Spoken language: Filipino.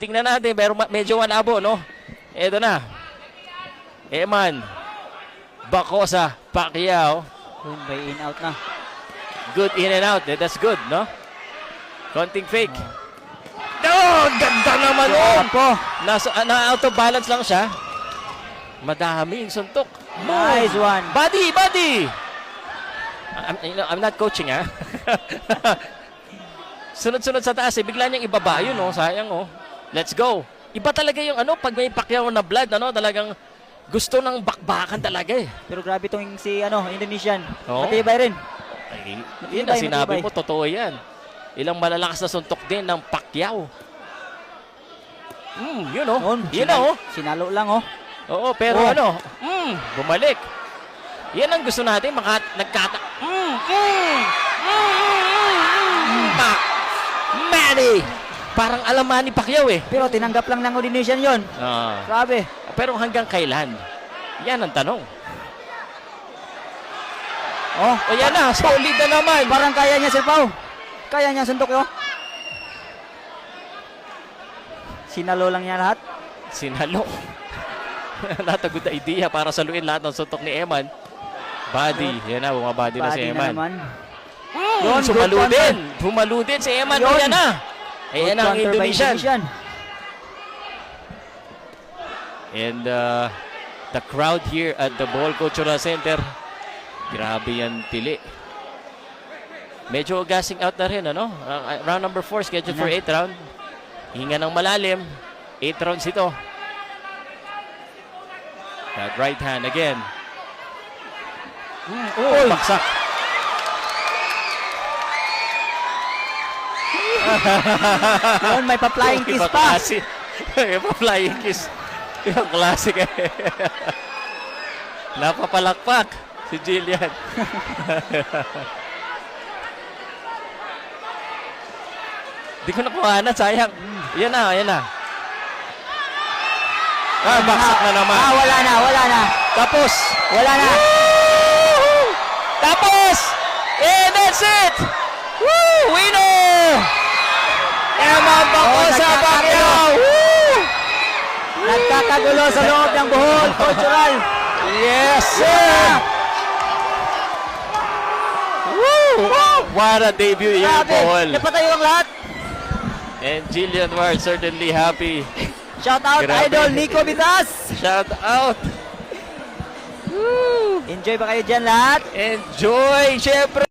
tingnan natin, pero medyo malabo, no? Eto na. Eman. Bacosa. Pacquiao. Yun, by in out na. Good in and out. That's good, no? Konting fake. No! Ganda naman yun! po. Na-out of balance lang siya. Madami yung suntok. Nice one. Body! Body! I'm not coaching, ha? Sunod-sunod sa taas, eh. Bigla niyang ibaba yun, oh. Sayang, oh. Let's go. Iba talaga yung pag may Pacquiao na blood, talagang gusto ng bakbakan talaga, eh. Pero grabe tong si Indonesian. Oo. Matibay rin. Ay, yun na sinabi mo, totoo yan. Ilang malalakas na suntok din ng Pacquiao. Yun, oh. Yun, oh. Sinalo lang, oh. Oo, pero bumalik. Yan ang gusto natin, Manny! Parang alaman ni Pacquiao, eh. Pero tinanggap lang ng Indonesian yon. Grabe. Pero hanggang kailan? Yan ang tanong. Oh, O yan na, solid na naman. parang kaya niya, Sir Pao. Kaya niya suntok, yo. Sinalo lang niya lahat. Sinalo. Not a good idea para saluin lahat ng suntok ni Eman. Body. Yan na, bumabody na si Body na Eman. naman. Yun, Bumalo din si Eman. O yan na. Ayan ang Good counter by Indonesian. And the crowd here at the Bohol Cultural Center, grabe yan tili. Medyo gassing out na rin, ano? Round number 4, scheduled for 8 round. Hinga ng malalim. 8 rounds ito. That right hand again. Baksak. Yun, may pa-flying kiss pa. May pa-flying kiss. Yung classic, eh. Napapalakpak si Jillian. Di ko nakuhanan, sayang. Yan na, yan na. Baksak na naman. Wala na. Tapos. Wala na. Woo! Tapos. And that's it. Woo! Winner! Eman Bacosa Pacquiao! Woo! Nagkakagulo sa loob ng Bohol Cultural. Yes, sir! Woo! What a debut here in Bohol. Napatayo ang lahat. And Jillian Ward certainly happy. Shout out, Grabe. Idol Nico Vitas. Shout out! Enjoy ba kayo dyan lahat? Enjoy! Siyempre!